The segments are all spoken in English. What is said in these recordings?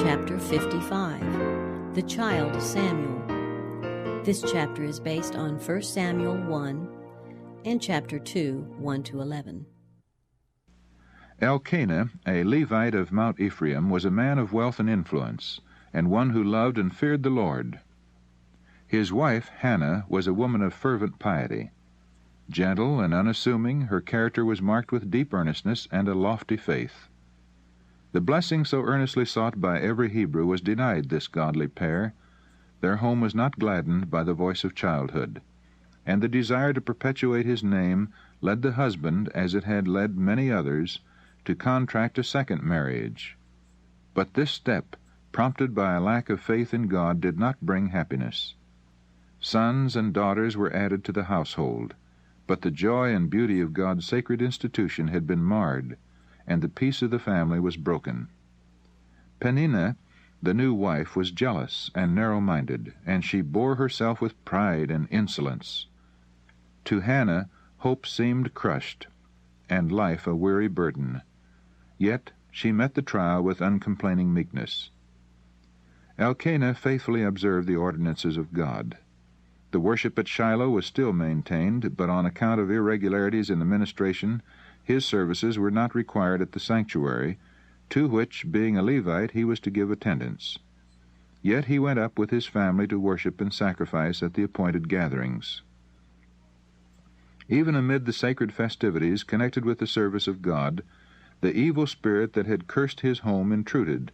Chapter 55, The Child Samuel. This chapter is based on 1 Samuel 1 and chapter 2, 1-11. Elkanah, a Levite of Mount Ephraim, was a man of wealth and influence, and one who loved and feared the Lord. His wife, Hannah, was a woman of fervent piety. Gentle and unassuming, her character was marked with deep earnestness and a lofty faith. The blessing so earnestly sought by every Hebrew was denied this godly pair. Their home was not gladdened by the voice of childhood, and the desire to perpetuate his name led the husband, as it had led many others, to contract a second marriage. But this step, prompted by a lack of faith in God, did not bring happiness. Sons and daughters were added to the household, but the joy and beauty of God's sacred institution had been marred, and the peace of the family was broken. Peninnah, the new wife, was jealous and narrow-minded, and she bore herself with pride and insolence. To Hannah, hope seemed crushed, and life a weary burden. Yet she met the trial with uncomplaining meekness. Elkanah faithfully observed the ordinances of God. The worship at Shiloh was still maintained, but on account of irregularities in the ministration, his services were not required at the sanctuary, to which, being a Levite, he was to give attendance. Yet he went up with his family to worship and sacrifice at the appointed gatherings. Even amid the sacred festivities connected with the service of God, the evil spirit that had cursed his home intruded.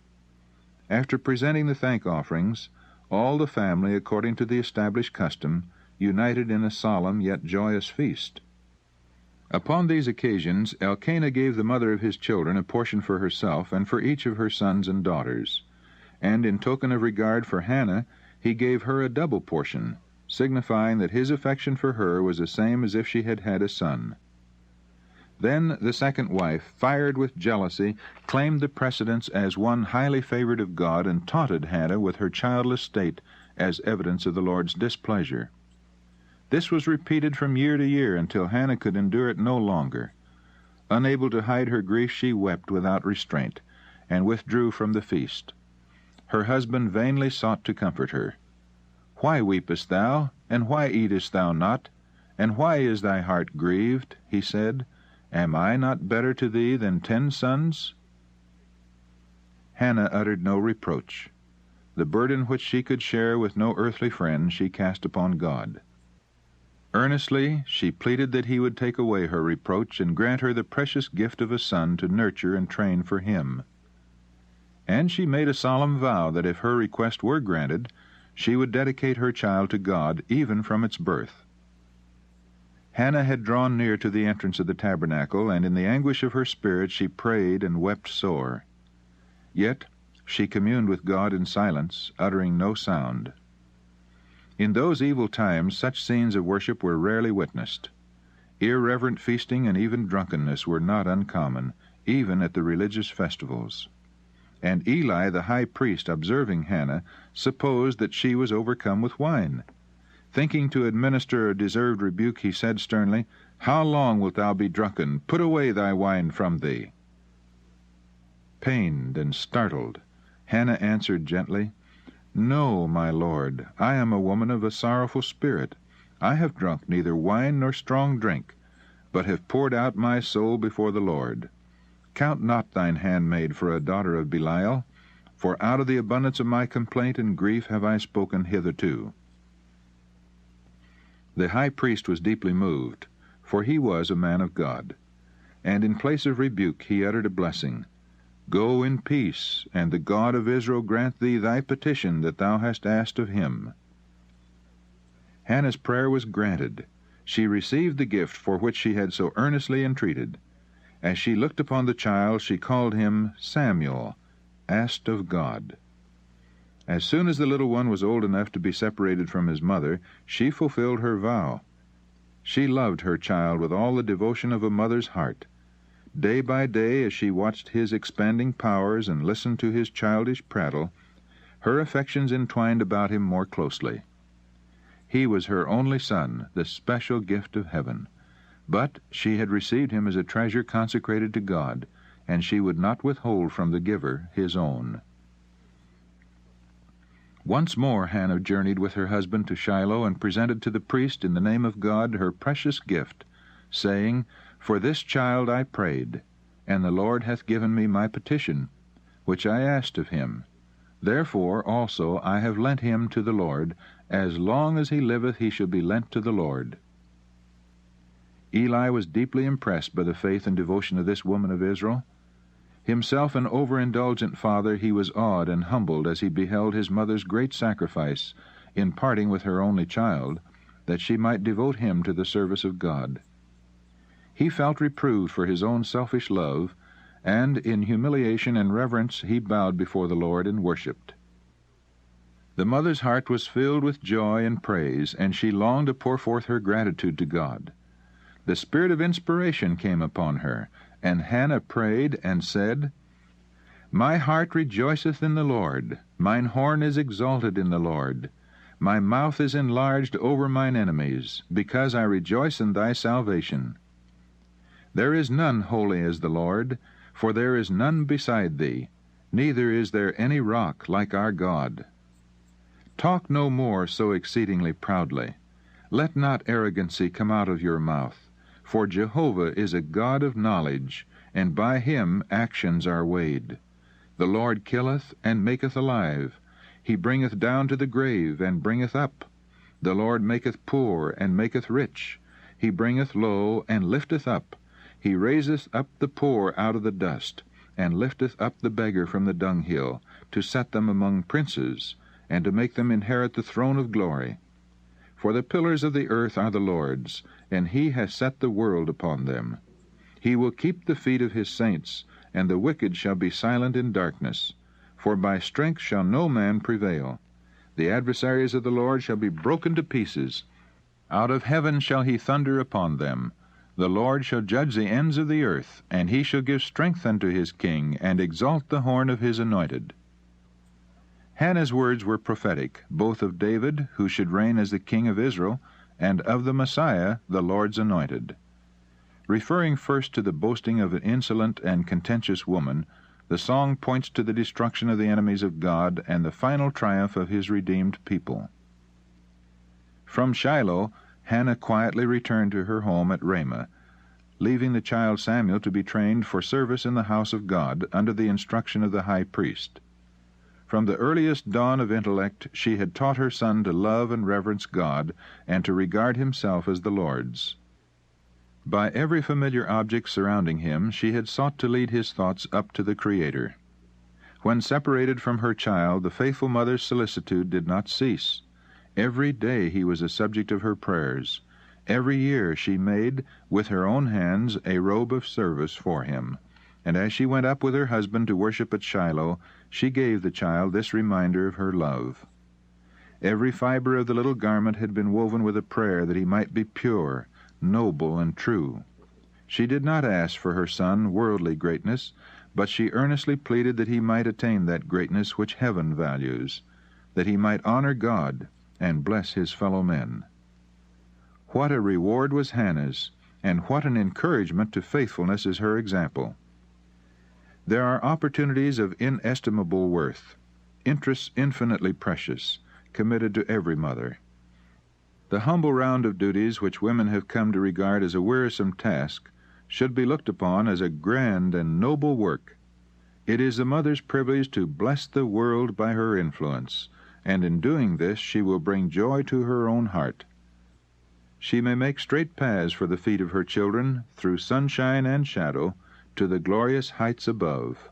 After presenting the thank offerings, all the family, according to the established custom, united in a solemn yet joyous feast. Upon these occasions Elkanah gave the mother of his children a portion for herself and for each of her sons and daughters, and in token of regard for Hannah he gave her a double portion, signifying that his affection for her was the same as if she had had a son. Then the second wife, fired with jealousy, claimed the precedence as one highly favored of God, and taunted Hannah with her childless state as evidence of the Lord's displeasure. This was repeated from year to year until Hannah could endure it no longer. Unable to hide her grief, she wept without restraint, and withdrew from the feast. Her husband vainly sought to comfort her. "Why weepest thou, and why eatest thou not? And why is thy heart grieved?" he said. "Am I not better to thee than 10 sons?" Hannah uttered no reproach. The burden which she could share with no earthly friend she cast upon God. Earnestly she pleaded that he would take away her reproach and grant her the precious gift of a son to nurture and train for him. And she made a solemn vow that if her request were granted, she would dedicate her child to God even from its birth. Hannah had drawn near to the entrance of the tabernacle, and in the anguish of her spirit she prayed and wept sore. Yet she communed with God in silence, uttering no sound. In those evil times such scenes of worship were rarely witnessed. Irreverent feasting and even drunkenness were not uncommon, even at the religious festivals. And Eli the high priest, observing Hannah, supposed that she was overcome with wine. Thinking to administer a deserved rebuke, he said sternly, "How long wilt thou be drunken? Put away thy wine from thee." Pained and startled, Hannah answered gently, "No, my lord, I am a woman of a sorrowful spirit. I have drunk neither wine nor strong drink, but have poured out my soul before the Lord. Count not thine handmaid for a daughter of Belial, for out of the abundance of my complaint and grief have I spoken hitherto." The high priest was deeply moved, for he was a man of God, and in place of rebuke he uttered a blessing. "Go in peace, and the God of Israel grant thee thy petition that thou hast asked of him." Hannah's prayer was granted. She received the gift for which she had so earnestly entreated. As she looked upon the child, she called him Samuel, asked of God. As soon as the little one was old enough to be separated from his mother, she fulfilled her vow. She loved her child with all the devotion of a mother's heart. Day by day, as she watched his expanding powers and listened to his childish prattle, her affections entwined about him more closely. He was her only son, the special gift of heaven. But she had received him as a treasure consecrated to God, and she would not withhold from the giver his own. Once more Hannah journeyed with her husband to Shiloh and presented to the priest in the name of God her precious gift, saying, For this child I prayed, and the Lord hath given me my petition, which I asked of him. Therefore also I have lent him to the Lord. As long as he liveth he shall be lent to the Lord. Eli was deeply impressed by the faith and devotion of this woman of Israel. Himself an overindulgent father, he was awed and humbled as he beheld his mother's great sacrifice in parting with her only child, that she might devote him to the service of God. He felt reproved for his own selfish love, and in humiliation and reverence he bowed before the Lord and worshipped. The mother's heart was filled with joy and praise, and she longed to pour forth her gratitude to God. The spirit of inspiration came upon her, and Hannah prayed and said, My heart rejoiceth in the Lord, mine horn is exalted in the Lord. My mouth is enlarged over mine enemies, because I rejoice in thy salvation. There is none holy as the Lord, for there is none beside thee, neither is there any rock like our God. Talk no more so exceedingly proudly. Let not arrogancy come out of your mouth. For Jehovah is a God of knowledge, and by him actions are weighed. The Lord killeth and maketh alive. He bringeth down to the grave and bringeth up. The Lord maketh poor and maketh rich. He bringeth low and lifteth up. He raiseth up the poor out of the dust, and lifteth up the beggar from the dunghill, to set them among princes, and to make them inherit the throne of glory. For the pillars of the earth are the Lord's, and he has set the world upon them. He will keep the feet of his saints, and the wicked shall be silent in darkness. For by strength shall no man prevail. The adversaries of the Lord shall be broken to pieces. Out of heaven shall he thunder upon them. The Lord shall judge the ends of the earth, and he shall give strength unto his king, and exalt the horn of his anointed. Hannah's words were prophetic, both of David, who should reign as the king of Israel, and of the Messiah, the Lord's anointed. Referring first to the boasting of an insolent and contentious woman, the song points to the destruction of the enemies of God and the final triumph of his redeemed people. From Shiloh, Hannah quietly returned to her home at Ramah, leaving the child Samuel to be trained for service in the house of God under the instruction of the high priest. From the earliest dawn of intellect, she had taught her son to love and reverence God, and to regard himself as the Lord's. By every familiar object surrounding him, she had sought to lead his thoughts up to the Creator. When separated from her child, the faithful mother's solicitude did not cease. Every day he was a subject of her prayers. Every year she made, with her own hands, a robe of service for him. And as she went up with her husband to worship at Shiloh, she gave the child this reminder of her love. Every fiber of the little garment had been woven with a prayer that he might be pure, noble, and true. She did not ask for her son worldly greatness, but she earnestly pleaded that he might attain that greatness which heaven values, that he might honor God and bless his fellow men. What a reward was Hannah's, and what an encouragement to faithfulness is her example. There are opportunities of inestimable worth, interests infinitely precious, committed to every mother. The humble round of duties which women have come to regard as a wearisome task should be looked upon as a grand and noble work. It is the mother's privilege to bless the world by her influence, and in doing this she will bring joy to her own heart. She may make straight paths for the feet of her children, through sunshine and shadow, to the glorious heights above.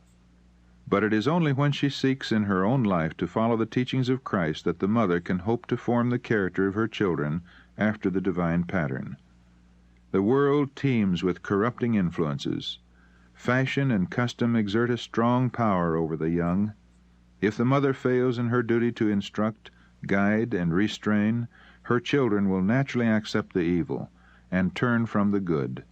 But it is only when she seeks in her own life to follow the teachings of Christ that the mother can hope to form the character of her children after the divine pattern. The world teems with corrupting influences. Fashion and custom exert a strong power over the young. If the mother fails in her duty to instruct, guide, and restrain, her children will naturally accept the evil and turn from the good.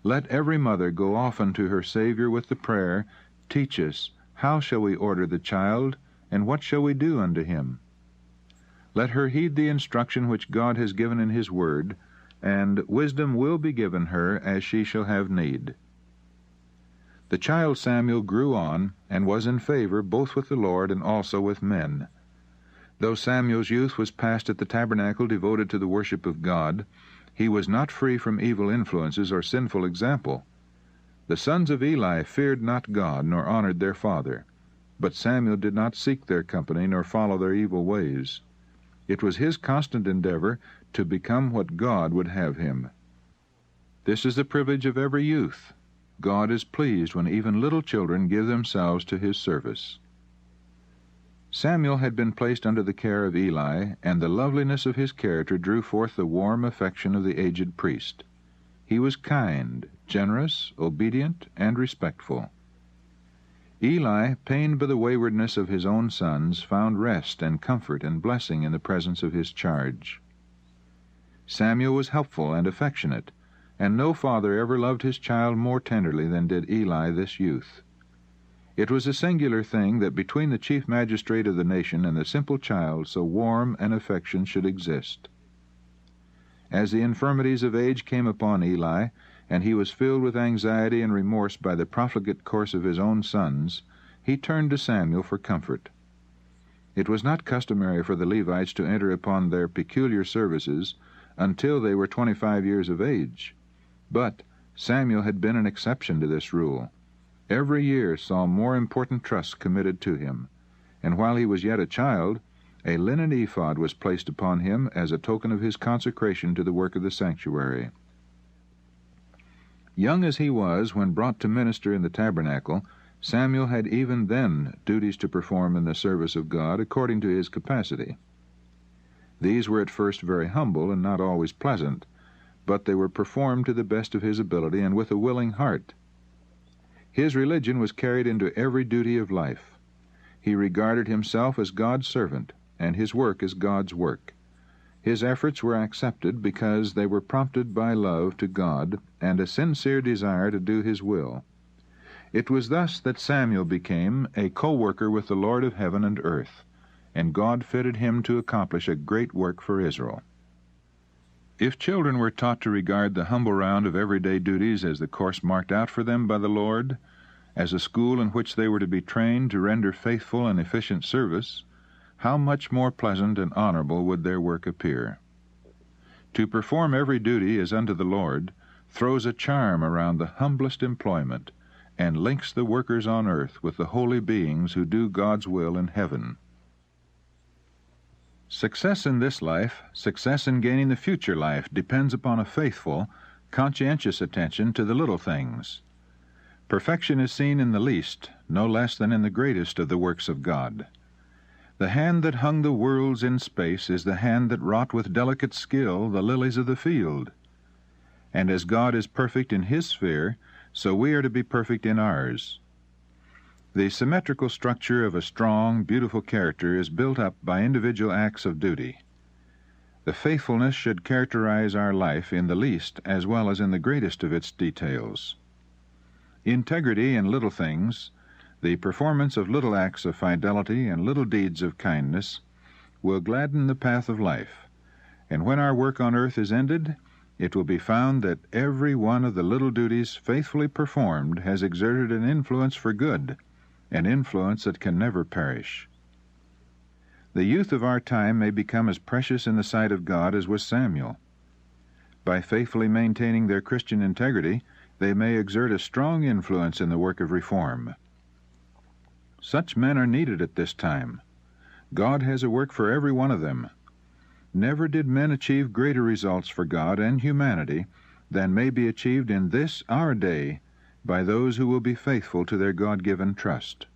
Let every mother go often to her Savior with the prayer, Teach us, how shall we order the child, and what shall we do unto him? Let her heed the instruction which God has given in his word, and wisdom will be given her as she shall have need. The child Samuel grew on, and was in favor both with the Lord and also with men. Though Samuel's youth was passed at the tabernacle devoted to the worship of God, he was not free from evil influences or sinful example. The sons of Eli feared not God, nor honored their father. But Samuel did not seek their company, nor follow their evil ways. It was his constant endeavor to become what God would have him. This is the privilege of every youth. God is pleased when even little children give themselves to his service. Samuel had been placed under the care of Eli, and the loveliness of his character drew forth the warm affection of the aged priest. He was kind, generous, obedient, and respectful. Eli, pained by the waywardness of his own sons, found rest and comfort and blessing in the presence of his charge. Samuel was helpful and affectionate, and no father ever loved his child more tenderly than did Eli this youth. It was a singular thing that between the chief magistrate of the nation and the simple child so warm an affection should exist. As the infirmities of age came upon Eli, and he was filled with anxiety and remorse by the profligate course of his own sons, he turned to Samuel for comfort. It was not customary for the Levites to enter upon their peculiar services until they were 25 years of age, but Samuel had been an exception to this rule. Every year saw more important trusts committed to him, and while he was yet a child, a linen ephod was placed upon him as a token of his consecration to the work of the sanctuary. Young as he was when brought to minister in the tabernacle, Samuel had even then duties to perform in the service of God according to his capacity. These were at first very humble and not always pleasant, but they were performed to the best of his ability and with a willing heart. His religion was carried into every duty of life. He regarded himself as God's servant, and his work as God's work. His efforts were accepted because they were prompted by love to God and a sincere desire to do his will. It was thus that Samuel became a co-worker with the Lord of heaven and earth, and God fitted him to accomplish a great work for Israel. If children were taught to regard the humble round of everyday duties as the course marked out for them by the Lord, as a school in which they were to be trained to render faithful and efficient service, how much more pleasant and honorable would their work appear. To perform every duty as unto the Lord throws a charm around the humblest employment, and links the workers on earth with the holy beings who do God's will in heaven. Success in this life, success in gaining the future life, depends upon a faithful, conscientious attention to the little things. Perfection is seen in the least, no less than in the greatest of the works of God. The hand that hung the worlds in space is the hand that wrought with delicate skill the lilies of the field. And as God is perfect in his sphere, so we are to be perfect in ours. The symmetrical structure of a strong, beautiful character is built up by individual acts of duty. The faithfulness should characterize our life in the least as well as in the greatest of its details. Integrity in little things, the performance of little acts of fidelity and little deeds of kindness, will gladden the path of life, and when our work on earth is ended, it will be found that every one of the little duties faithfully performed has exerted an influence for good, an influence that can never perish. The youth of our time may become as precious in the sight of God as was Samuel. By faithfully maintaining their Christian integrity, they may exert a strong influence in the work of reform. Such men are needed at this time. God has a work for every one of them. Never did men achieve greater results for God and humanity than may be achieved in this our day by those who will be faithful to their God-given trust.